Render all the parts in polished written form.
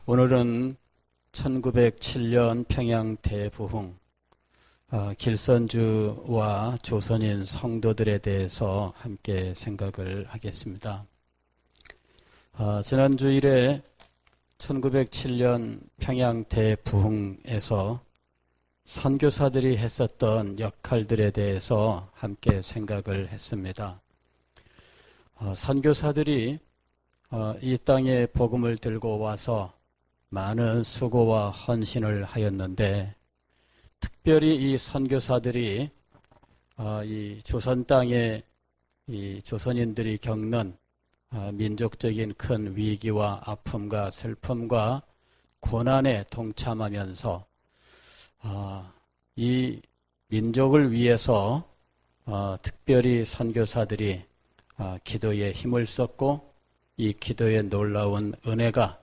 오늘은 1907년 평양 대부흥 길선주와 조선인 성도들에 대해서 함께 생각을 하겠습니다. 지난 주일에 1907년 평양 대부흥에서 선교사들이 했었던 역할들에 대해서 함께 생각을 했습니다. 선교사들이 이 땅에 복음을 들고 와서 많은 수고와 헌신을 하였는데, 특별히 이 선교사들이 이 조선 땅에 이 조선인들이 겪는 민족적인 큰 위기와 아픔과 슬픔과 고난에 동참하면서 이 민족을 위해서 특별히 선교사들이 기도에 힘을 썼고, 이 기도의 놀라운 은혜가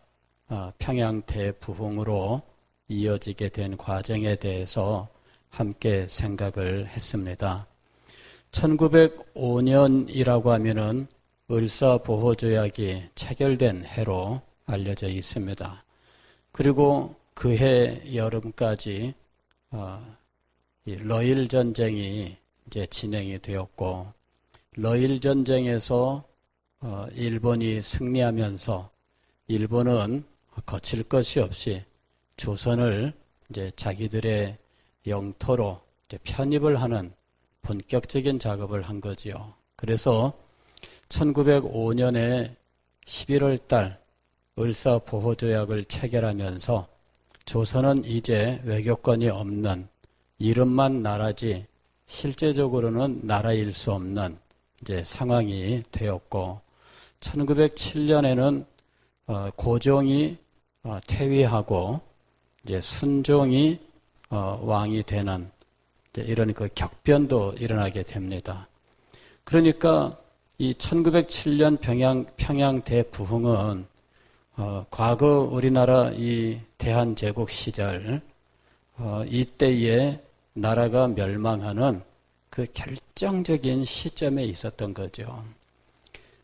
평양 대부흥으로 이어지게 된 과정에 대해서 함께 생각을 했습니다. 1905년이라고 하면은 을사보호조약이 체결된 해로 알려져 있습니다. 그리고 그해 여름까지 러일 전쟁이 이제 진행이 되었고, 러일 전쟁에서 일본이 승리하면서 일본은 거칠 것이 없이 조선을 이제 자기들의 영토로 이제 편입을 하는 본격적인 작업을 한 거지요. 그래서 1905년에 11월 달 을사보호조약을 체결하면서 조선은 이제 외교권이 없는 이름만 나라지 실제적으로는 나라일 수 없는 이제 상황이 되었고, 1907년에는 고종이 퇴위하고 이제 순종이 왕이 되는 이런 그 격변도 일어나게 됩니다. 그러니까 이 1907년 평양 대부흥은 과거 우리나라 이 대한제국 시절 이때에 나라가 멸망하는 그 결정적인 시점에 있었던 거죠.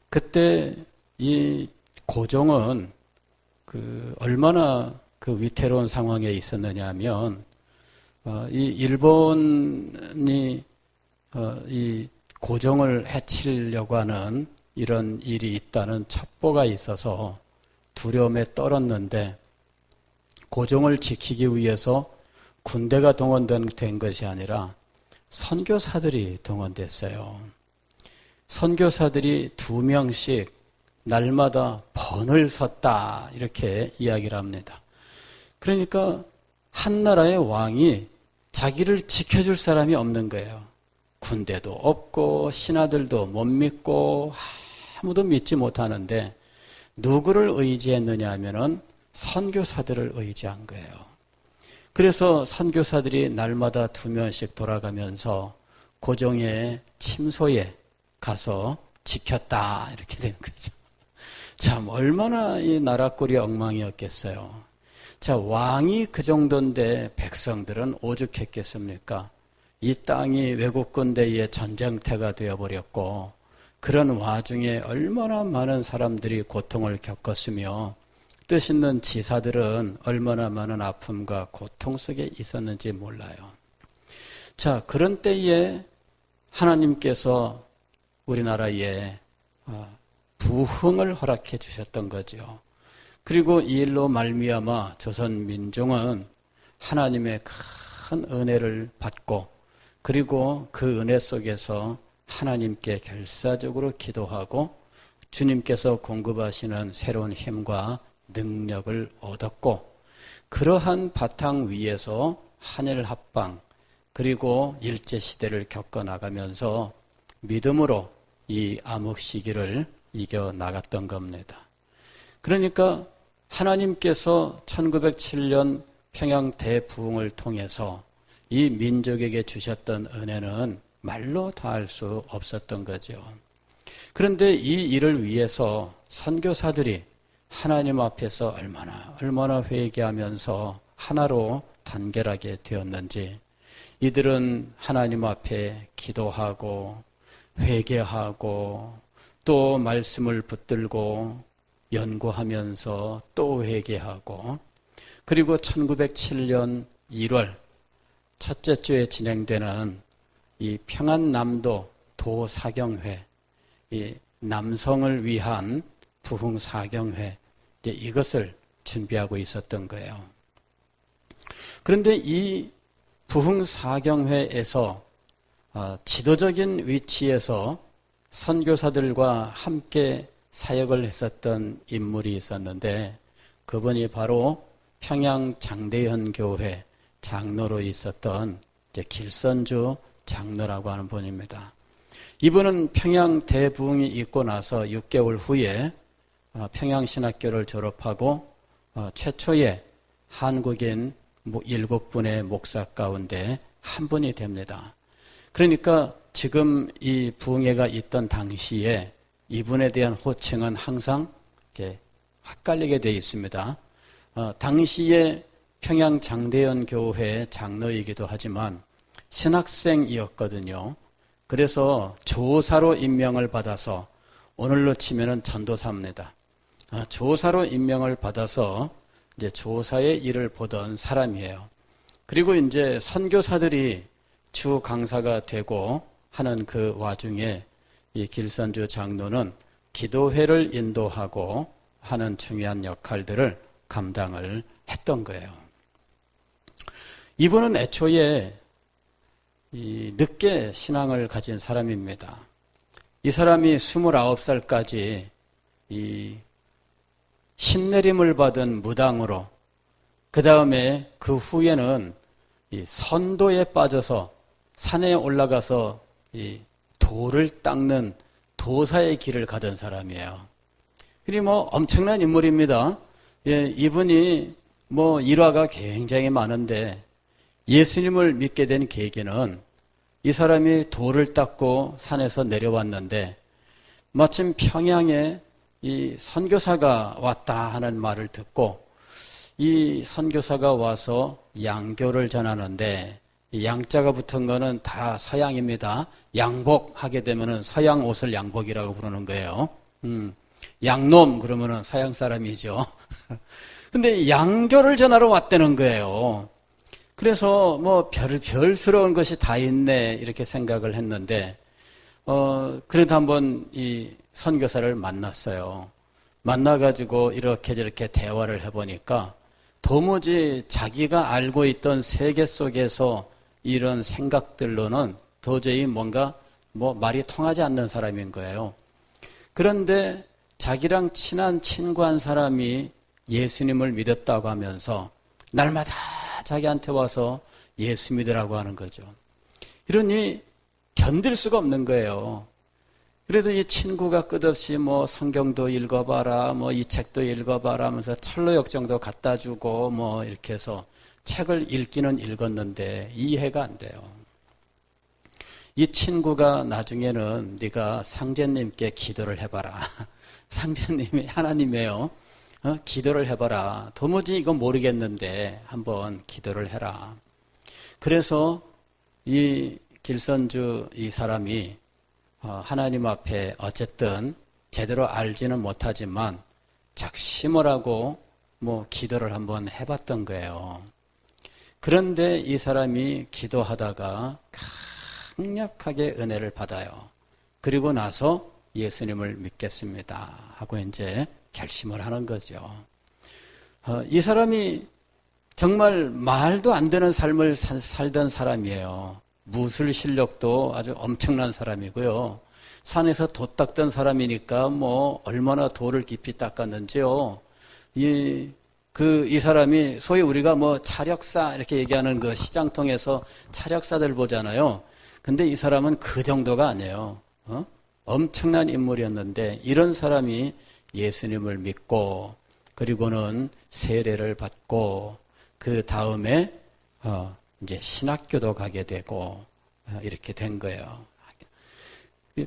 그때 이 고종은 얼마나 그 위태로운 상황에 있었느냐 하면, 이 일본이 이 고종을 해치려고 하는 이런 일이 있다는 첩보가 있어서 두려움에 떨었는데, 고종을 지키기 위해서 군대가 동원된 것이 아니라 선교사들이 동원됐어요. 선교사들이 2명씩 날마다 번을 섰다, 이렇게 이야기를 합니다. 그러니까 한 나라의 왕이 자기를 지켜줄 사람이 없는 거예요. 군대도 없고 신하들도 못 믿고 아무도 믿지 못하는데 누구를 의지했느냐 하면은 선교사들을 의지한 거예요. 그래서 선교사들이 날마다 2명씩 돌아가면서 고종의 침소에 가서 지켰다, 이렇게 되는 거죠. 참 얼마나 이 나라 꼴이 엉망이었겠어요. 자, 왕이 그 정도인데 백성들은 오죽했겠습니까? 이 땅이 외국 군대의 전쟁터가 되어버렸고, 그런 와중에 얼마나 많은 사람들이 고통을 겪었으며, 뜻있는 지사들은 얼마나 많은 아픔과 고통 속에 있었는지 몰라요. 자, 그런 때에 하나님께서 우리나라에 부흥을 허락해 주셨던 거죠. 그리고 이 일로 말미암아 조선 민족은 하나님의 큰 은혜를 받고, 그리고 그 은혜 속에서 하나님께 결사적으로 기도하고 주님께서 공급하시는 새로운 힘과 능력을 얻었고, 그러한 바탕 위에서 한일 합방 그리고 일제시대를 겪어나가면서 믿음으로 이 암흑 시기를 이겨나갔던 겁니다. 그러니까 하나님께서 1907년 평양 대부흥을 통해서 이 민족에게 주셨던 은혜는 말로 다할 수 없었던 거죠. 그런데 이 일을 위해서 선교사들이 하나님 앞에서 얼마나 회개하면서 하나로 단결하게 되었는지, 이들은 하나님 앞에 기도하고 회개하고 또 말씀을 붙들고 연구하면서 또 회개하고, 그리고 1907년 1월 첫째 주에 진행되는 이 평안남도 도사경회, 이 남성을 위한 부흥사경회, 이것을 준비하고 있었던 거예요. 그런데 이 부흥사경회에서 지도적인 위치에서 선교사들과 함께 사역을 했었던 인물이 있었는데, 그분이 바로 평양장대현 교회 장로로 있었던 길선주 장로라고 하는 분입니다. 이분은 평양 대부흥이 있고 나서 6개월 후에 평양신학교를 졸업하고 최초의 한국인 7분의 목사 가운데 한 분이 됩니다. 그러니까 지금 이 부흥회가 있던 당시에 이분에 대한 호칭은 항상 이렇게 헷갈리게 되어 있습니다. 당시에 평양장대현 교회 장로이기도 하지만 신학생이었거든요. 그래서 조사로 임명을 받아서, 오늘로 치면은 전도사입니다. 조사로 임명을 받아서 이제 조사의 일을 보던 사람이에요. 그리고 이제 선교사들이 주 강사가 되고 하는 그 와중에 이 길선주 장로는 기도회를 인도하고 하는 중요한 역할들을 감당을 했던 거예요. 이분은 애초에 늦게 신앙을 가진 사람입니다. 이 사람이 29살까지 이 신내림을 받은 무당으로, 그 다음에 그 후에는 이 선도에 빠져서 산에 올라가서 이 돌을 닦는 도사의 길을 가던 사람이에요. 그리고 엄청난 인물입니다. 이분이 일화가 굉장히 많은데, 예수님을 믿게 된 계기는 이 사람이 돌을 닦고 산에서 내려왔는데, 마침 평양에 이 선교사가 왔다 하는 말을 듣고, 이 선교사가 와서 양교를 전하는데, 양자가 붙은 거는 다 서양입니다. 양복하게 되면은 서양 옷을 양복이라고 부르는 거예요. 양놈 그러면은 서양 사람이죠. 근데 양교를 전하러 왔다는 거예요. 그래서 별스러운 것이 다 있네 이렇게 생각을 했는데, 그래도 한번 이 선교사를 만났어요. 만나가지고 이렇게 저렇게 대화를 해보니까 도무지 자기가 알고 있던 세계 속에서 이런 생각들로는 도저히 뭔가 말이 통하지 않는 사람인 거예요. 그런데 자기랑 친한 친구한 사람이 예수님을 믿었다고 하면서 날마다 자기한테 와서 예수 믿으라고 하는 거죠. 이러니 견딜 수가 없는 거예요. 그래도 이 친구가 끝없이 성경도 읽어봐라, 이 책도 읽어봐라 하면서 철로역정도 갖다 주고 이렇게 해서 책을 읽기는 읽었는데 이해가 안 돼요. 이 친구가 나중에는 네가 상제님께 기도를 해봐라. 상제님이 하나님이에요. 기도를 해봐라. 도무지 이거 모르겠는데 한번 기도를 해라. 그래서 이 길선주 이 사람이 하나님 앞에 어쨌든 제대로 알지는 못하지만 작심을 하고 기도를 한번 해봤던 거예요. 그런데 이 사람이 기도하다가 강력하게 은혜를 받아요. 그리고 나서 예수님을 믿겠습니다 하고 이제 결심을 하는 거죠. 이 사람이 정말 말도 안 되는 삶을 살던 사람이에요. 무술 실력도 아주 엄청난 사람이고요. 산에서 돛 닦던 사람이니까 얼마나 돌을 깊이 닦았는지요. 이 사람이 소위 우리가 차력사 이렇게 얘기하는 그 시장통에서 차력사들 보잖아요. 근데 이 사람은 그 정도가 아니에요. 엄청난 인물이었는데 이런 사람이 예수님을 믿고 그리고는 세례를 받고 그 다음에 이제 신학교도 가게 되고 이렇게 된 거예요.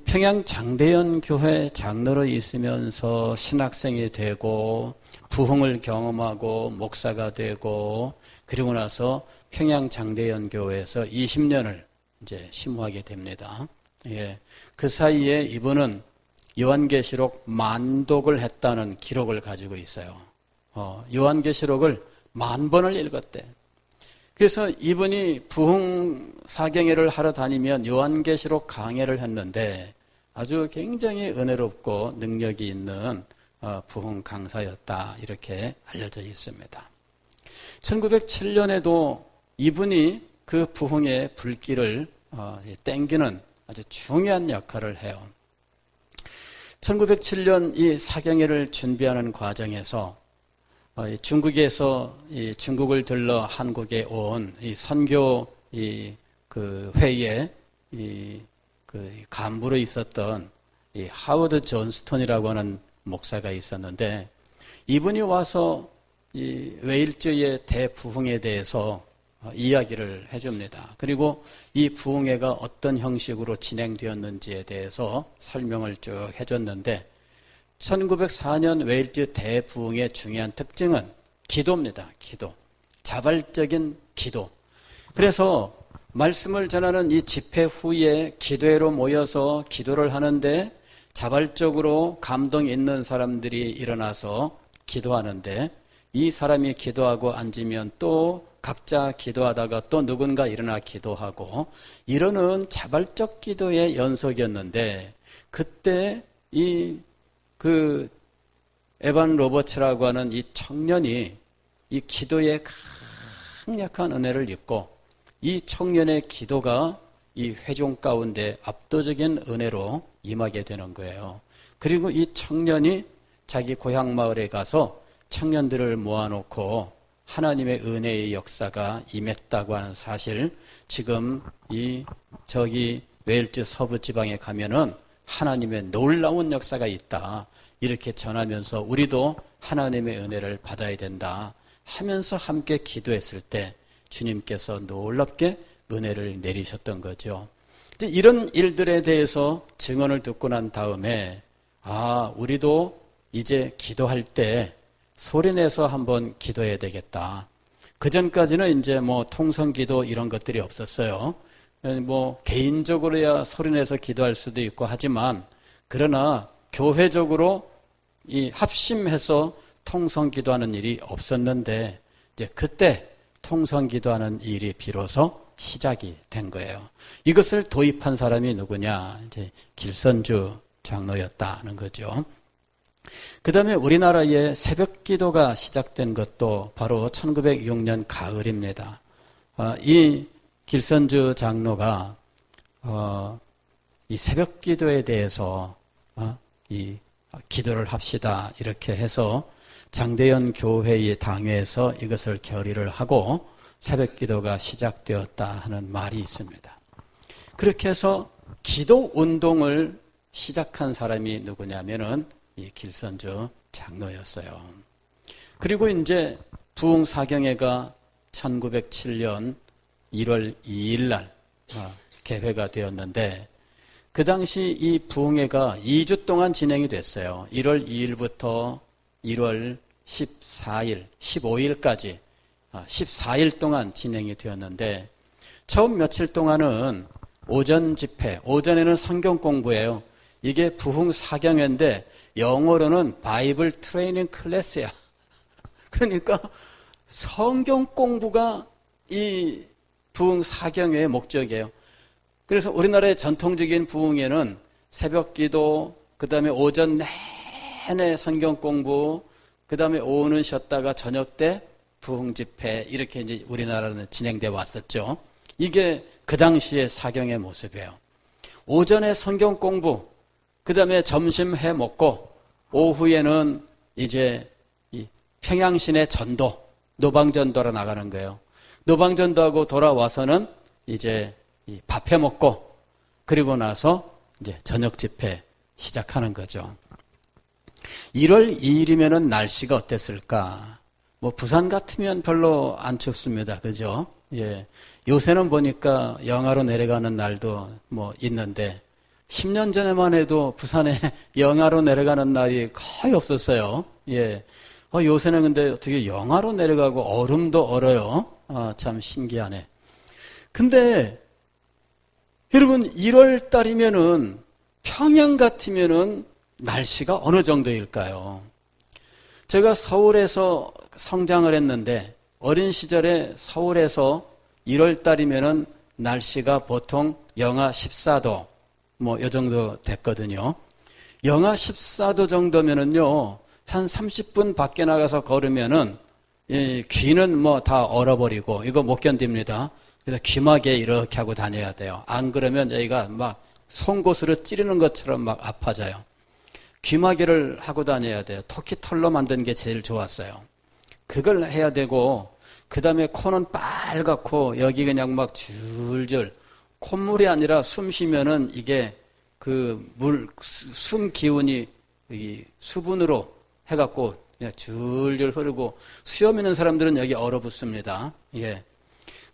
평양 장대현 교회 장로로 있으면서 신학생이 되고 부흥을 경험하고 목사가 되고 그리고 나서 평양 장대현 교회에서 20년을 이제 심호하게 됩니다. 그 사이에 이분은 요한계시록 만독을 했다는 기록을 가지고 있어요. 요한계시록을 10,000번을 읽었대. 그래서 이분이 부흥 사경회를 하러 다니면 요한계시록 강해를 했는데 아주 굉장히 은혜롭고 능력이 있는 부흥 강사였다, 이렇게 알려져 있습니다. 1907년에도 이분이 그 부흥의 불길을 땡기는 아주 중요한 역할을 해요. 1907년 이 사경회를 준비하는 과정에서 중국에서 중국을 들러 한국에 온 이 선교 그 회의에 그 간부로 있었던 이 하워드 존스톤이라고 하는 목사가 있었는데, 이분이 와서 이 웨일즈의 대부흥에 대해서 이야기를 해줍니다. 그리고 이 부흥회가 어떤 형식으로 진행되었는지에 대해서 설명을 쭉 해줬는데, 1904년 웨일즈 대부흥의 중요한 특징은 기도입니다. 기도. 자발적인 기도. 그래서 말씀을 전하는 이 집회 후에 기도회로 모여서 기도를 하는데 자발적으로 감동 있는 사람들이 일어나서 기도하는데, 이 사람이 기도하고 앉으면 또 각자 기도하다가 또 누군가 일어나 기도하고, 이러는 자발적 기도의 연속이었는데, 그때 그 에반 로버츠라고 하는 이 청년이 이 기도에 강력한 은혜를 입고, 이 청년의 기도가 이 회중 가운데 압도적인 은혜로 임하게 되는 거예요. 그리고 이 청년이 자기 고향 마을에 가서 청년들을 모아놓고 하나님의 은혜의 역사가 임했다고 하는 사실, 지금 저기 웨일즈 서부 지방에 가면은 하나님의 놀라운 역사가 있다, 이렇게 전하면서 우리도 하나님의 은혜를 받아야 된다 하면서 함께 기도했을 때 주님께서 놀랍게 은혜를 내리셨던 거죠. 이런 일들에 대해서 증언을 듣고 난 다음에 우리도 이제 기도할 때 소리내서 한번 기도해야 되겠다. 그전까지는 이제 통성기도 이런 것들이 없었어요. 개인적으로야 소리내서 기도할 수도 있고 하지만, 그러나 교회적으로 합심해서 통성기도하는 일이 없었는데, 이제 그때 통성기도하는 일이 비로소 시작이 된 거예요. 이것을 도입한 사람이 누구냐? 이제 길선주 장로였다는 거죠. 그 다음에 우리나라에 새벽 기도가 시작된 것도 바로 1906년 가을입니다. 이 길선주 장로가 이 새벽 기도에 대해서 이 기도를 합시다, 이렇게 해서 장대현 교회의 당회에서 이것을 결의를 하고 새벽 기도가 시작되었다 하는 말이 있습니다. 그렇게 해서 기도 운동을 시작한 사람이 누구냐면은 이 길선주 장로였어요. 그리고 이제 부흥 사경회가 1907년 1월 2일 날 개회가 되었는데, 그 당시 이 부흥회가 2주 동안 진행이 됐어요. 1월 2일부터 1월 14일, 15일까지 14일 동안 진행이 되었는데, 처음 며칠 동안은 오전 집회, 오전에는 성경 공부예요. 이게 부흥 사경회인데 영어로는 바이블 트레이닝 클래스야. 그러니까 성경 공부가 이 부흥 사경회의 목적이에요. 그래서 우리나라의 전통적인 부흥회는 새벽 기도, 그 다음에 오전 내내 성경 공부, 그 다음에 오후는 쉬었다가 저녁 때 부흥 집회, 이렇게 이제 우리나라는 진행되어 왔었죠. 이게 그 당시의 사경의 모습이에요. 오전에 성경 공부, 그 다음에 점심 해 먹고 오후에는 이제 이 평양신의 전도, 노방전도로 나가는 거예요. 노방전도하고 돌아와서는 이제 밥 해 먹고, 그리고 나서 이제 저녁 집회 시작하는 거죠. 1월 2일이면은 날씨가 어땠을까? 부산 같으면 별로 안 춥습니다. 그죠? 예. 요새는 보니까 영하로 내려가는 날도 있는데, 10년 전에만 해도 부산에 영하로 내려가는 날이 거의 없었어요. 예. 요새는 근데 어떻게 영하로 내려가고 얼음도 얼어요? 참 신기하네. 근데 여러분, 1월 달이면은 평양 같으면은 날씨가 어느 정도일까요? 제가 서울에서 성장을 했는데 어린 시절에 서울에서 1월 달이면은 날씨가 보통 영하 14도 뭐 요 정도 됐거든요. 영하 14도 정도면은요, 한 30분 밖에 나가서 걸으면은 귀는 뭐 다 얼어버리고 이거 못 견딥니다. 그래서 귀마개 이렇게 하고 다녀야 돼요. 안 그러면 여기가 막 송곳으로 찌르는 것처럼 막 아파져요. 귀마개를 하고 다녀야 돼요. 토끼 털로 만든 게 제일 좋았어요. 그걸 해야 되고, 그 다음에 코는 빨갛고 여기 그냥 막 줄줄 콧물이 아니라 숨 쉬면은 이게 숨 기운이 수분으로 해갖고 그냥 줄줄 흐르고, 수염 있는 사람들은 여기 얼어붙습니다. 예.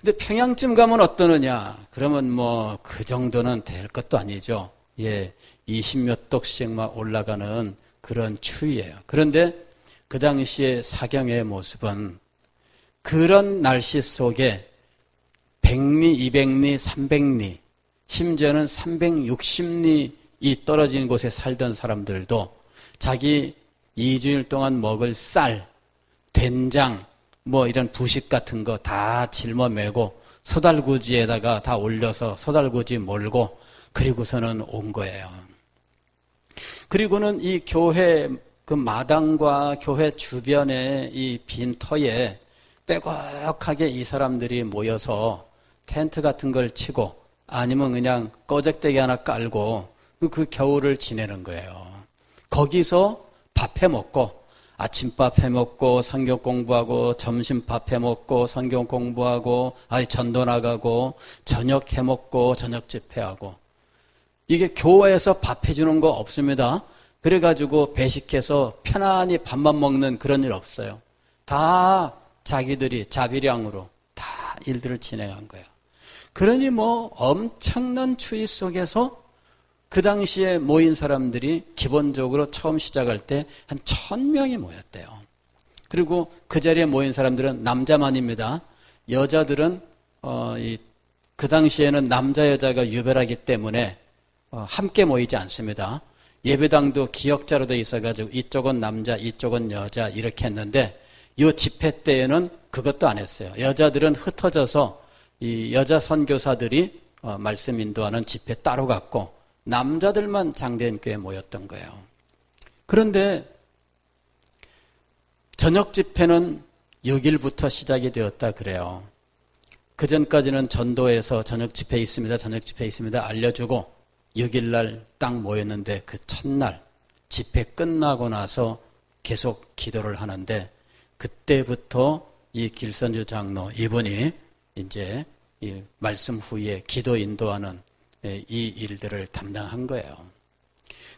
근데 평양쯤 가면 어떠느냐? 그러면 뭐 그 정도는 될 것도 아니죠. 예. 20몇 도씩 막 올라가는 그런 추위예요. 그런데 그 당시에 사경의 모습은 그런 날씨 속에 100리, 200리, 300리, 심지어는 360리 이 떨어진 곳에 살던 사람들도 자기 2주일 동안 먹을 쌀, 된장, 뭐 이런 부식 같은 거 다 짊어매고 소달구지에다가 다 올려서 소달구지 몰고 그리고서는 온 거예요. 그리고는 이 교회 그 마당과 교회 주변의 이 빈터에 빼곡하게 이 사람들이 모여서 텐트 같은 걸 치고 아니면 그냥 꺼적대기 하나 깔고 그 겨울을 지내는 거예요. 거기서 밥 해 먹고 아침밥 해 먹고 성경 공부하고 점심밥 해 먹고 성경 공부하고 전도 나가고 저녁 해 먹고 저녁 집회하고, 이게 교회에서 밥 해주는 거 없습니다. 그래가지고 배식해서 편안히 밥만 먹는 그런 일 없어요. 다 자기들이 자비량으로 다 일들을 진행한 거예요. 그러니 뭐 엄청난 추위 속에서 그 당시에 모인 사람들이 기본적으로 처음 시작할 때 한 1000명이 모였대요. 그리고 그 자리에 모인 사람들은 남자만입니다. 여자들은 그 당시에는 남자 여자가 유별하기 때문에 함께 모이지 않습니다. 예배당도 기역자로 돼 있어가지고 이쪽은 남자 이쪽은 여자 이렇게 했는데, 이 집회 때에는 그것도 안 했어요. 여자들은 흩어져서 이 여자 선교사들이 말씀 인도하는 집회 따로 갔고 남자들만 장대인교회에 모였던 거예요. 그런데 저녁 집회는 6일부터 시작이 되었다 그래요. 그 전까지는 전도에서 저녁 집회 있습니다, 저녁 집회 있습니다 알려주고 6일날 딱 모였는데, 그 첫날 집회 끝나고 나서 계속 기도를 하는데, 그때부터 이 길선주 장로 이분이 이제 이 말씀 후에 기도 인도하는 이 일들을 담당한 거예요.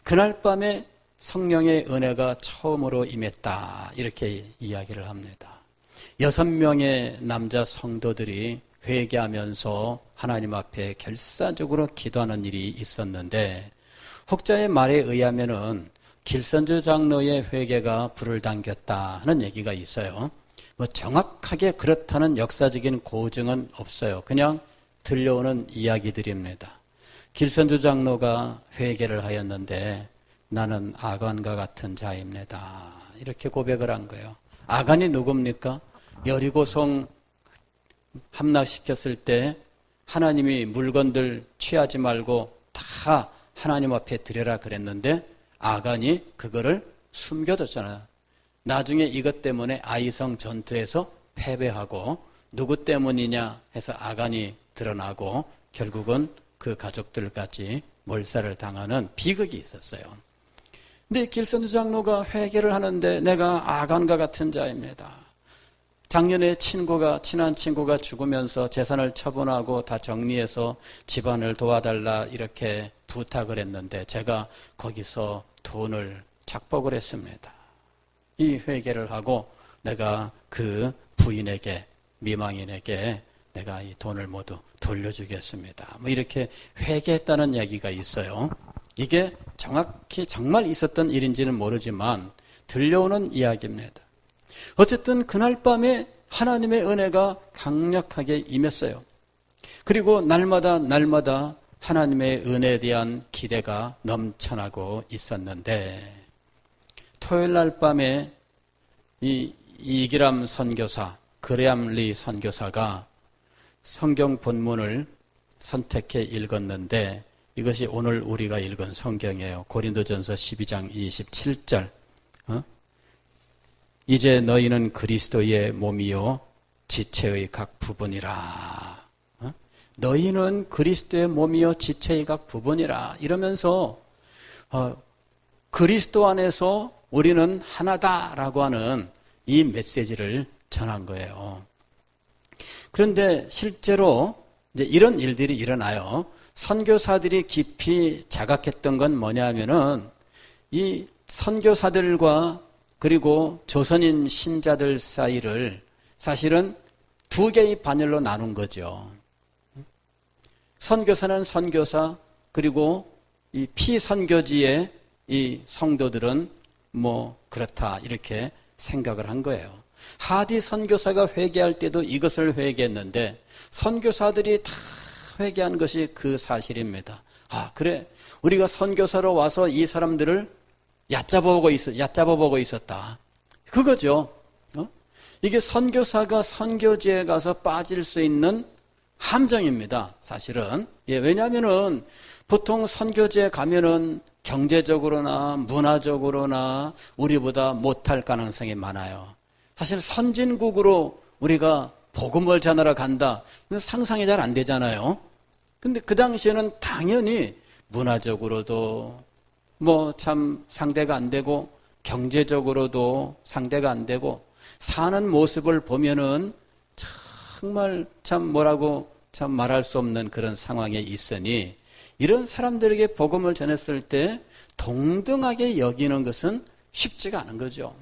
그날 밤에 성령의 은혜가 처음으로 임했다 이렇게 이야기를 합니다. 6명의 남자 성도들이 회개하면서 하나님 앞에 결사적으로 기도하는 일이 있었는데, 혹자의 말에 의하면은 길선주 장로의 회개가 불을 당겼다 하는 얘기가 있어요. 뭐 정확하게 그렇다는 역사적인 고증은 없어요. 그냥 들려오는 이야기들입니다. 길선주 장로가 회개를 하였는데 나는 아간과 같은 자입니다. 이렇게 고백을 한 거예요. 아간이 누굽니까? 여리고성 함락시켰을 때 하나님이 물건들 취하지 말고 다 하나님 앞에 드려라 그랬는데 아간이 그거를 숨겨뒀잖아요. 나중에 이것 때문에 아이성 전투에서 패배하고, 누구 때문이냐 해서 아간이 드러나고 결국은 그 가족들까지 몰살을 당하는 비극이 있었어요. 근데 길선주 장로가 회개를 하는데 내가 아간과 같은 자입니다. 작년에 친한 친구가 죽으면서 재산을 처분하고 다 정리해서 집안을 도와달라 이렇게 부탁을 했는데 제가 거기서 돈을 착복을 했습니다. 이 회개를 하고 내가 그 부인에게, 미망인에게 내가 이 돈을 모두 돌려주겠습니다. 뭐 이렇게 회개했다는 이야기가 있어요. 이게 정확히 정말 있었던 일인지는 모르지만 들려오는 이야기입니다. 어쨌든 그날 밤에 하나님의 은혜가 강력하게 임했어요. 그리고 날마다 하나님의 은혜에 대한 기대가 넘쳐나고 있었는데 토요일 날 밤에 이 이기람 선교사, 그레암 리 선교사가 성경 본문을 선택해 읽었는데 이것이 오늘 우리가 읽은 성경이에요. 고린도전서 12장 27절. 이제 너희는 그리스도의 몸이요 지체의 각 부분이라. 너희는 그리스도의 몸이요 지체의 각 부분이라. 이러면서 그리스도 안에서 우리는 하나다라고 하는 이 메시지를 전한 거예요. 그런데 실제로 이제 이런 일들이 일어나요. 선교사들이 깊이 자각했던 건 뭐냐면은 이 선교사들과 그리고 조선인 신자들 사이를 사실은 두 개의 반열로 나눈 거죠. 선교사는 선교사, 그리고 이 피선교지의 이 성도들은 뭐 그렇다 이렇게 생각을 한 거예요. 하디 선교사가 회개할 때도 이것을 회개했는데 선교사들이 다 회개한 것이 그 사실입니다. 아, 그래. 우리가 선교사로 와서 이 사람들을 얕잡아보고 있었다. 그거죠. 이게 선교사가 선교지에 가서 빠질 수 있는 함정입니다. 사실은. 왜냐하면은 보통 선교지에 가면은 경제적으로나 문화적으로나 우리보다 못할 가능성이 많아요. 사실 선진국으로 우리가 복음을 전하러 간다. 상상이 잘 안 되잖아요. 근데 그 당시에는 당연히 문화적으로도 뭐 참 상대가 안 되고 경제적으로도 상대가 안 되고 사는 모습을 보면은 정말 참 뭐라고 참 말할 수 없는 그런 상황에 있으니 이런 사람들에게 복음을 전했을 때 동등하게 여기는 것은 쉽지가 않은 거죠.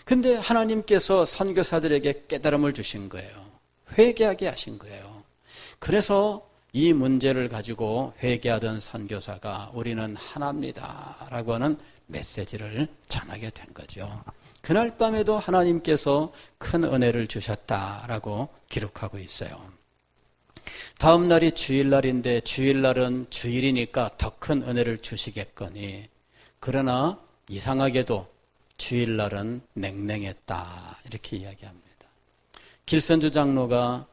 근데 하나님께서 선교사들에게 깨달음을 주신 거예요. 회개하게 하신 거예요. 그래서 이 문제를 가지고 회개하던 선교사가 우리는 하나입니다 라고 하는 메시지를 전하게 된 거죠. 그날 밤에도 하나님께서 큰 은혜를 주셨다라고 기록하고 있어요. 다음 날이 주일날인데 주일날은 주일이니까 더 큰 은혜를 주시겠거니 그러나 이상하게도 주일날은 냉랭했다 이렇게 이야기합니다. 길선주 장로가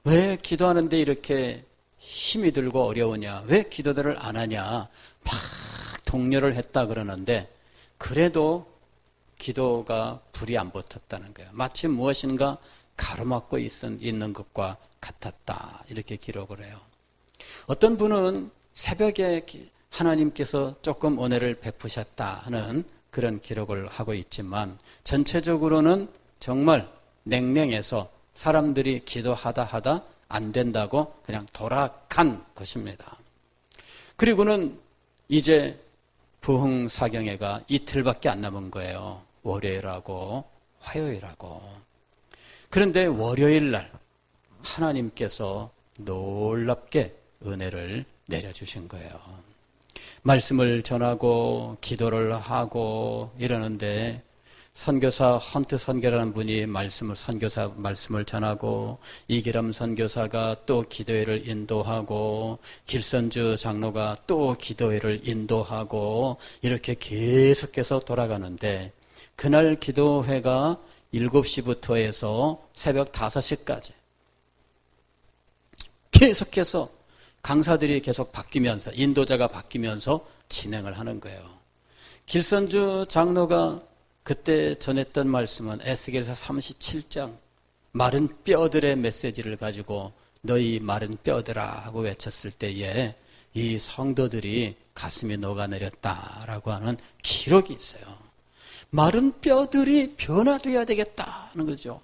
왜 기도하는데 이렇게 힘이 들고 어려우냐, 왜 기도들을 안 하냐 막 독려를 했다 그러는데 그래도 기도가 불이 안 붙었다는 거예요. 마치 무엇인가 가로막고 있는 것과 같았다 이렇게 기록을 해요. 어떤 분은 새벽에 하나님께서 조금 은혜를 베푸셨다 하는 그런 기록을 하고 있지만 전체적으로는 정말 냉랭해서 사람들이 기도하다 안 된다고 그냥 돌아간 것입니다. 그리고는 이제 부흥사경회가 이틀밖에 안 남은 거예요. 월요일하고 화요일하고. 그런데 월요일 날 하나님께서 놀랍게 은혜를 내려주신 거예요. 말씀을 전하고 기도를 하고 이러는데 선교사 헌트 선교라는 분이 선교사 말씀을 전하고 이기람 선교사가 또 기도회를 인도하고 길선주 장로가 또 기도회를 인도하고 이렇게 계속해서 돌아가는데 그날 기도회가 7시부터 해서 새벽 5시까지 계속해서 강사들이 계속 바뀌면서 인도자가 바뀌면서 진행을 하는 거예요. 길선주 장로가 그때 전했던 말씀은 에스겔서 37장 마른 뼈들의 메시지를 가지고 너희 마른 뼈들아 하고 외쳤을 때에 이 성도들이 가슴이 녹아내렸다라고 하는 기록이 있어요. 마른 뼈들이 변화돼야 되겠다는 거죠.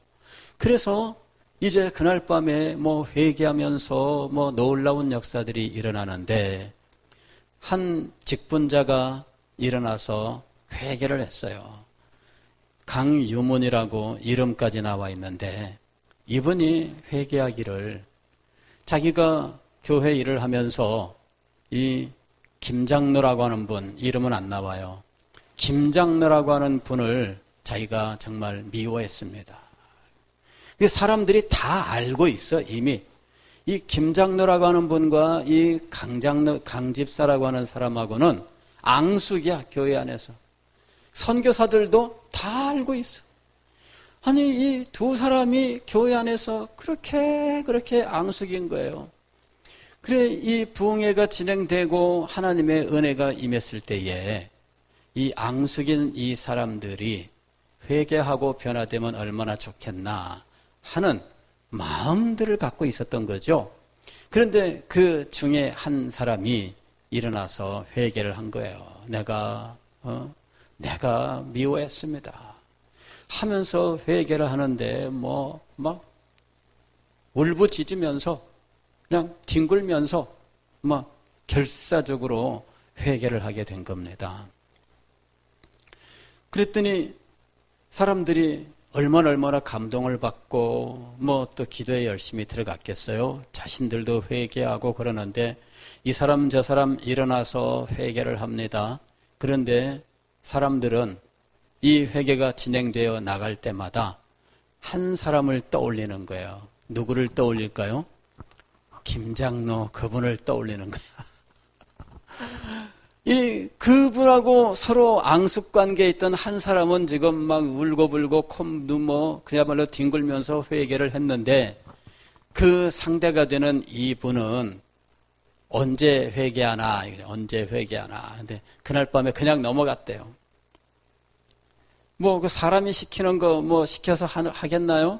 그래서 이제 그날 밤에 뭐 회개하면서 뭐 놀라운 역사들이 일어나는데 한 직분자가 일어나서 회개를 했어요. 강유문이라고 이름까지 나와 있는데 이분이 회개하기를 자기가 교회 일을 하면서 이 김장로라고 하는 분 이름은 안 나와요. 김장로라고 하는 분을 자기가 정말 미워했습니다. 사람들이 다 알고 있어 이미. 이 김장로라고 하는 분과 이 강집사라고 하는 사람하고는 앙숙이야, 교회 안에서. 선교사들도 다 알고 있어. 아니, 이 두 사람이 교회 안에서 그렇게 앙숙인 거예요. 그래, 이 부흥회가 진행되고 하나님의 은혜가 임했을 때에 이 앙숙인 이 사람들이 회개하고 변화되면 얼마나 좋겠나 하는 마음들을 갖고 있었던 거죠. 그런데 그 중에 한 사람이 일어나서 회개를 한 거예요. 내가 미워했습니다 하면서 회개를 하는데 막 울부짖으면서 그냥 뒹굴면서 막 결사적으로 회개를 하게 된 겁니다. 그랬더니 사람들이 얼마나 감동을 받고 또 기도에 열심히 들어갔겠어요. 자신들도 회개하고 그러는데 이 사람 저 사람 일어나서 회개를 합니다. 그런데 사람들은 이 회개가 진행되어 나갈 때마다 한 사람을 떠올리는 거예요. 누구를 떠올릴까요? 김장로, 그분을 떠올리는 거예요. 그분하고 서로 앙숙관계에 있던 한 사람은 지금 막 울고불고 그야말로 뒹굴면서 회개를 했는데 그 상대가 되는 이분은 언제 회개하나. 근데 그날 밤에 그냥 넘어갔대요. 그 사람이 시키는 거 시켜서 하겠나요?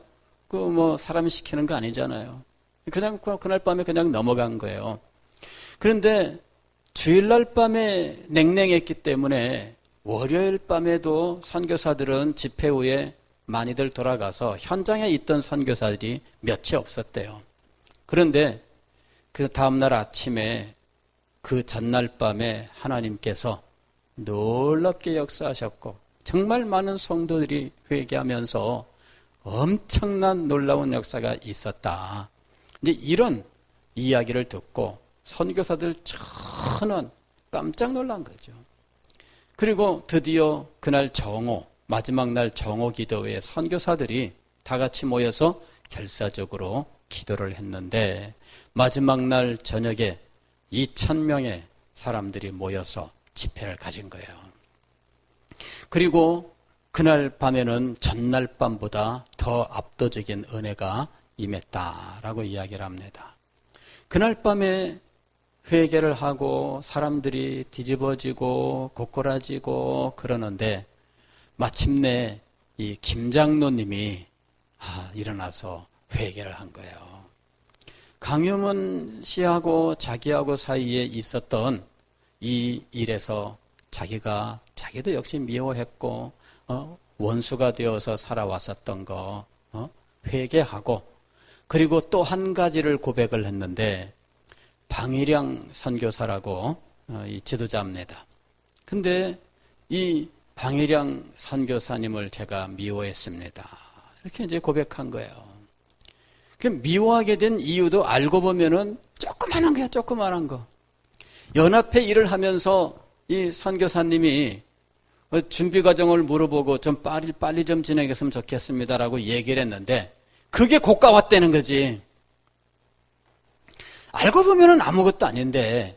사람이 시키는 거 아니잖아요. 그냥 그날 밤에 그냥 넘어간 거예요. 그런데 주일날 밤에 냉랭했기 때문에 월요일 밤에도 선교사들은 집회 후에 많이들 돌아가서 현장에 있던 선교사들이 몇이 없었대요. 그런데 그 다음날 아침에 그 전날 밤에 하나님께서 놀랍게 역사하셨고 정말 많은 성도들이 회개하면서 엄청난 놀라운 역사가 있었다. 이제 이런 이야기를 듣고 선교사들 전원 깜짝 놀란 거죠. 그리고 드디어 그날 마지막 날 정오 기도회에 선교사들이 다 같이 모여서 결사적으로 기도를 했는데 마지막 날 저녁에 2,000명의 사람들이 모여서 집회를 가진 거예요. 그리고 그날 밤에는 전날 밤보다 더 압도적인 은혜가 임했다라고 이야기를 합니다. 그날 밤에 회개를 하고 사람들이 뒤집어지고 고꾸라지고 그러는데 마침내 이 김장로님이 일어나서 회개를 한 거예요. 강유문 씨하고 자기하고 사이에 있었던 이 일에서 자기도 역시 미워했고 원수가 되어서 살아왔었던 거 회개하고 그리고 또 한 가지를 고백을 했는데 방일영 선교사라고 이 지도자입니다. 근데 이 방일영 선교사님을 제가 미워했습니다. 이렇게 이제 고백한 거예요. 그 미워하게 된 이유도 알고 보면은 조그만한 거. 연합회 일을 하면서 이 선교사님이 준비 과정을 물어보고 좀 빨리 좀 진행했으면 좋겠습니다라고 얘기를 했는데 그게 고가왔다는 거지. 알고 보면은 아무것도 아닌데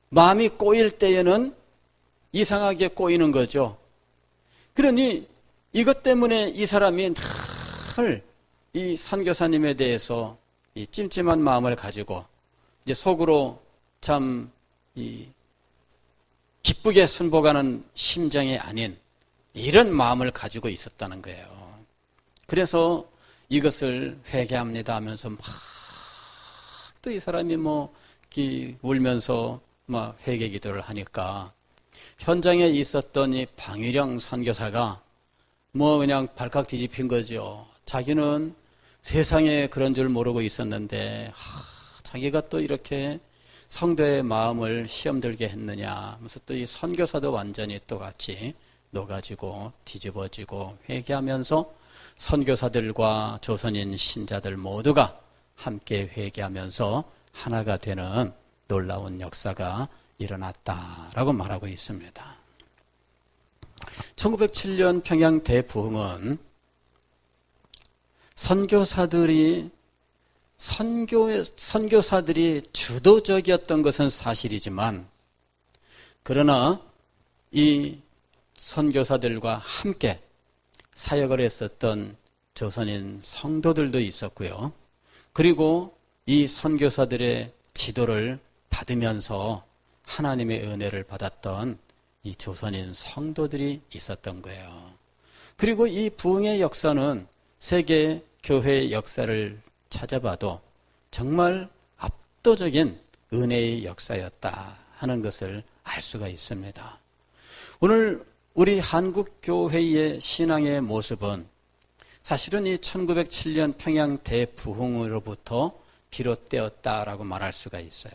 마음이 꼬일 때에는 이상하게 꼬이는 거죠. 그러니 이것 때문에 이 사람이 늘 이 선교사님에 대해서 이 찜찜한 마음을 가지고 이제 속으로 참 기쁘게 순복하는 심정이 아닌 이런 마음을 가지고 있었다는 거예요. 그래서 이것을 회개합니다 하면서 막 또 이 사람이 울면서 막 회개 기도를 하니까 현장에 있었던 이 방일영 선교사가 그냥 발칵 뒤집힌 거죠. 자기는 세상에 그런 줄 모르고 있었는데 자기가 또 이렇게 성도의 마음을 시험 들게 했느냐 하면서 또 이 선교사도 완전히 또 같이 녹아지고 뒤집어지고 회개하면서 선교사들과 조선인 신자들 모두가 함께 회개하면서 하나가 되는 놀라운 역사가 일어났다라고 말하고 있습니다. 1907년 평양 대부흥은 선교사들이 선교사들이 주도적이었던 것은 사실이지만, 그러나 이 선교사들과 함께 사역을 했었던 조선인 성도들도 있었고요. 그리고 이 선교사들의 지도를 받으면서 하나님의 은혜를 받았던 이 조선인 성도들이 있었던 거예요. 그리고 이 부흥의 역사는 세계 교회의 역사를 찾아봐도 정말 압도적인 은혜의 역사였다 하는 것을 알 수가 있습니다. 오늘 우리 한국교회의 신앙의 모습은 사실은 이 1907년 평양 대부흥으로부터 비롯되었다라고 말할 수가 있어요.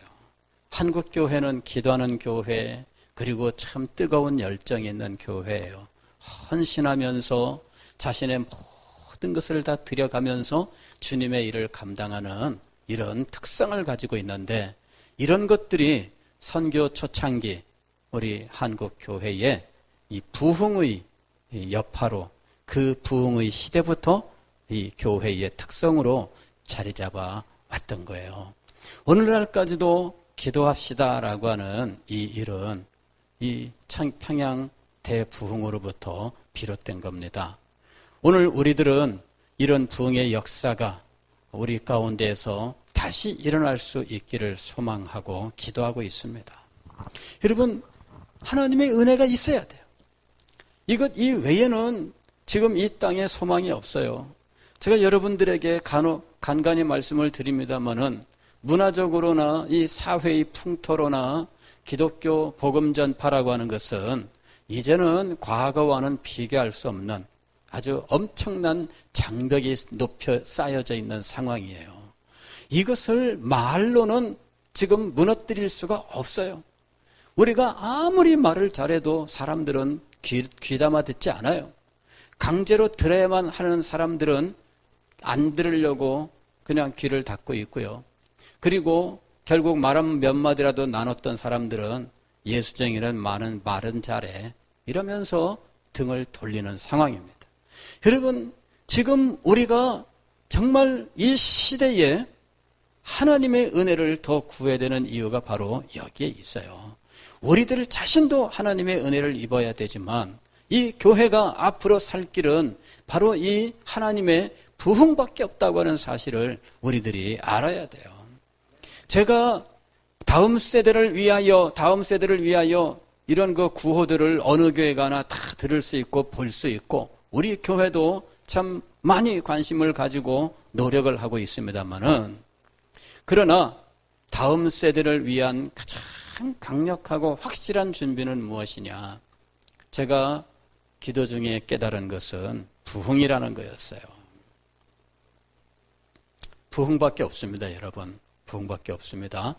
한국교회는 기도하는 교회, 그리고 참 뜨거운 열정이 있는 교회예요. 헌신하면서 자신의 모든 것을 다 들여가면서 주님의 일을 감당하는 이런 특성을 가지고 있는데, 이런 것들이 선교 초창기 우리 한국교회의 이 부흥의 여파로, 그 부흥의 시대부터 이 교회의 특성으로 자리 잡아 왔던 거예요. 오늘날까지도 기도합시다라고 하는 이 일은 이 평양 대부흥으로부터 비롯된 겁니다. 오늘 우리들은 이런 부흥의 역사가 우리 가운데에서 다시 일어날 수 있기를 소망하고 기도하고 있습니다. 여러분, 하나님의 은혜가 있어야 돼요. 이 외에는 지금 이 땅에 소망이 없어요. 제가 여러분들에게 간간히 말씀을 드립니다마는 문화적으로나 이 사회의 풍토로나 기독교 복음 전파라고 하는 것은 이제는 과거와는 비교할 수 없는 아주 엄청난 장벽이 높여 쌓여져 있는 상황이에요. 이것을 말로는 지금 무너뜨릴 수가 없어요. 우리가 아무리 말을 잘해도 사람들은 귀담아 듣지 않아요. 강제로 들어야만 하는 사람들은 안 들으려고 그냥 귀를 닫고 있고요. 그리고 결국 말은 몇 마디라도 나눴던 사람들은 예수쟁이는 말은 잘해 이러면서 등을 돌리는 상황입니다. 여러분, 지금 우리가 정말 이 시대에 하나님의 은혜를 더 구해야 되는 이유가 바로 여기에 있어요. 우리들 자신도 하나님의 은혜를 입어야 되지만 이 교회가 앞으로 살 길은 바로 이 하나님의 부흥밖에 없다고 하는 사실을 우리들이 알아야 돼요. 제가 다음 세대를 위하여 이런 그 구호들을 어느 교회 가나 다 들을 수 있고 볼 수 있고 우리 교회도 참 많이 관심을 가지고 노력을 하고 있습니다만은, 그러나 다음 세대를 위한 가장 강력하고 확실한 준비는 무엇이냐? 제가 기도 중에 깨달은 것은 부흥이라는 거였어요. 부흥밖에 없습니다, 여러분. 부흥밖에 없습니다.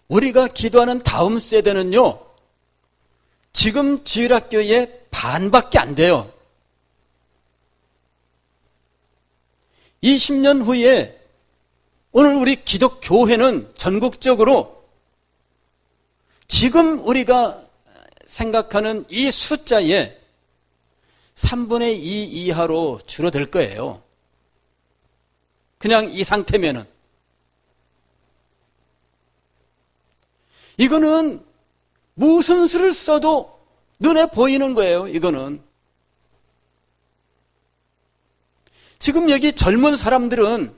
우리가 기도하는 다음 세대는요, 지금 주일학교의 반밖에 안 돼요. 20년 후에 오늘 우리 기독교회는 전국적으로 지금 우리가 생각하는 이 숫자의 3분의 2 이하로 줄어들 거예요. 그냥 이 상태면은. 이거는 무슨 수를 써도 눈에 보이는 거예요, 이거는. 지금 여기 젊은 사람들은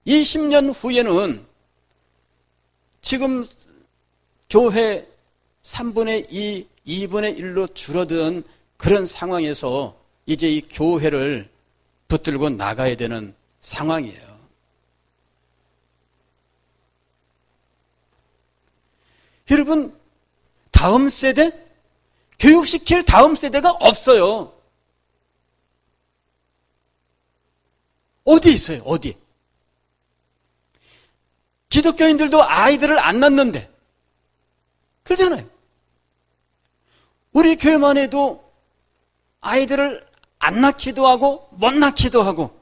20년 후에는 지금 교회 3분의 2, 2분의 1로 줄어든 그런 상황에서 이제 이 교회를 붙들고 나가야 되는 상황이에요. 여러분, 다음 세대? 교육시킬 다음 세대가 없어요. 어디 있어요? 어디? 기독교인들도 아이들을 안 낳는데 그렇잖아요. 우리 교회만 해도 아이들을 안 낳기도 하고 못 낳기도 하고,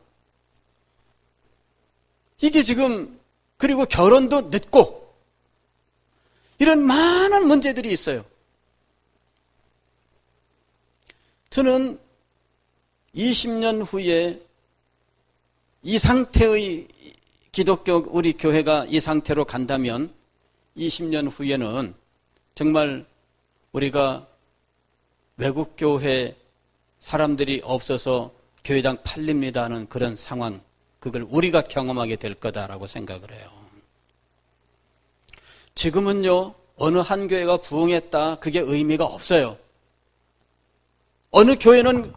이게 지금, 그리고 결혼도 늦고 이런 많은 문제들이 있어요. 저는 20년 후에 이 상태의 기독교 우리 교회가 이 상태로 간다면 20년 후에는 정말 우리가 외국 교회 사람들이 없어서 교회당 팔립니다 하는 그런 상황, 그걸 우리가 경험하게 될 거다라고 생각을 해요. 지금은요, 어느 한 교회가 부흥했다, 그게 의미가 없어요. 어느 교회는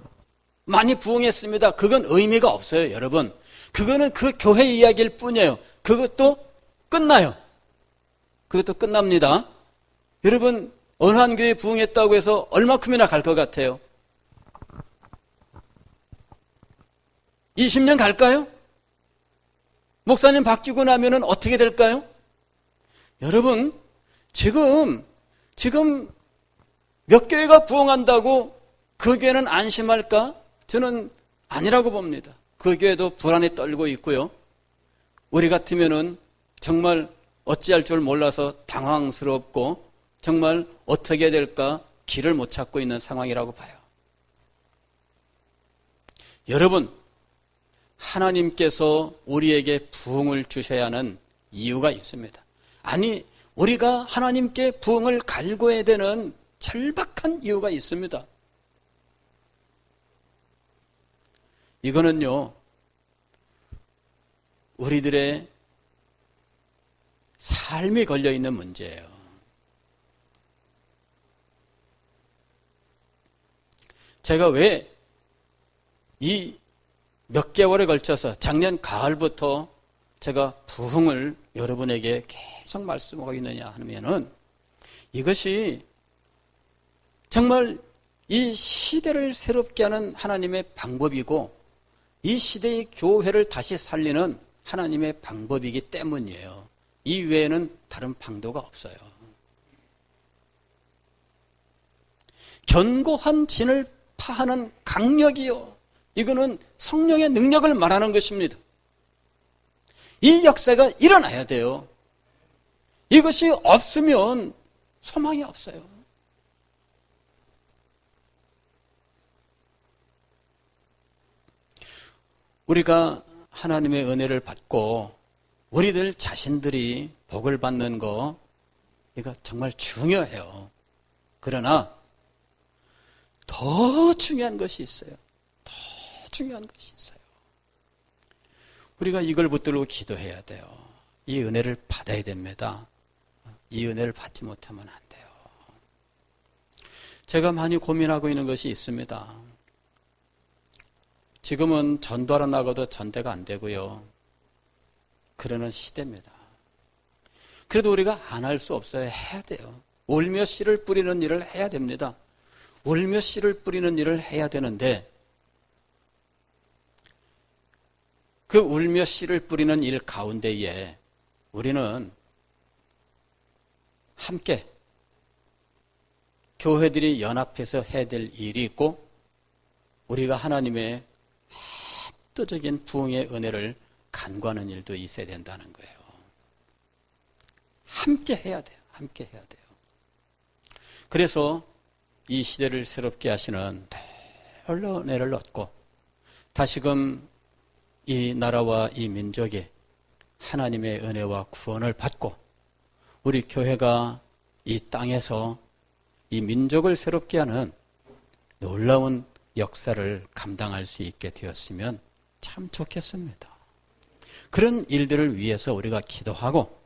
많이 부흥했습니다. 그건 의미가 없어요, 여러분. 그거는 그 교회 이야기일 뿐이에요. 그것도 끝나요. 그것도 끝납니다. 여러분, 어느 한 교회 부흥했다고 해서 얼마큼이나 갈 것 같아요? 20년 갈까요? 목사님 바뀌고 나면은 어떻게 될까요? 여러분, 지금 몇 교회가 부흥한다고 그 교회는 안심할까? 저는 아니라고 봅니다. 그 교회도 불안에 떨고 있고요. 우리 같으면은 정말 어찌할 줄 몰라서 당황스럽고 정말 어떻게 해야 될까 길을 못 찾고 있는 상황이라고 봐요. 여러분, 하나님께서 우리에게 부흥을 주셔야 하는 이유가 있습니다. 아니, 우리가 하나님께 부흥을 갈구해야 되는 절박한 이유가 있습니다. 이거는요, 우리들의 삶이 걸려있는 문제예요. 제가 왜 이 몇 개월에 걸쳐서 작년 가을부터 제가 부흥을 여러분에게 계속 말씀하고 있느냐 하면은 이것이 정말 이 시대를 새롭게 하는 하나님의 방법이고 이 시대의 교회를 다시 살리는 하나님의 방법이기 때문이에요. 이 외에는 다른 방도가 없어요. 견고한 진을 파하는 강력이요. 이거는 성령의 능력을 말하는 것입니다. 이 역사가 일어나야 돼요. 이것이 없으면 소망이 없어요. 우리가 하나님의 은혜를 받고 우리들 자신들이 복을 받는 거 이거 정말 중요해요. 그러나 더 중요한 것이 있어요. 더 중요한 것이 있어요. 우리가 이걸 붙들고 기도해야 돼요. 이 은혜를 받아야 됩니다. 이 은혜를 받지 못하면 안 돼요. 제가 많이 고민하고 있는 것이 있습니다. 지금은 전도하러 나가도 전대가 안 되고요. 그러는 시대입니다. 그래도 우리가 안 할 수 없어요. 해야 돼요. 울며 씨를 뿌리는 일을 해야 됩니다. 울며 씨를 뿌리는 일을 해야 되는데 그 울며 씨를 뿌리는 일 가운데에 우리는 함께 교회들이 연합해서 해야 될 일이 있고 우리가 하나님의 압도적인 부흥의 은혜를 간구하는 일도 있어야 된다는 거예요. 함께 해야 돼요. 함께 해야 돼요. 그래서 이 시대를 새롭게 하시는 놀라운 은혜를 얻고 다시금 이 나라와 이 민족이 하나님의 은혜와 구원을 받고 우리 교회가 이 땅에서 이 민족을 새롭게 하는 놀라운 역사를 감당할 수 있게 되었으면 참 좋겠습니다. 그런 일들을 위해서 우리가 기도하고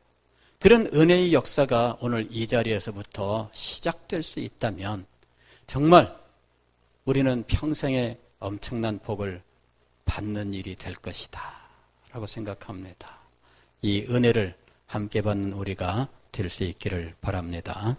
그런 은혜의 역사가 오늘 이 자리에서부터 시작될 수 있다면 정말 우리는 평생에 엄청난 복을 받는 일이 될 것이다 라고 생각합니다. 이 은혜를 함께 받는 우리가 될 수 있기를 바랍니다.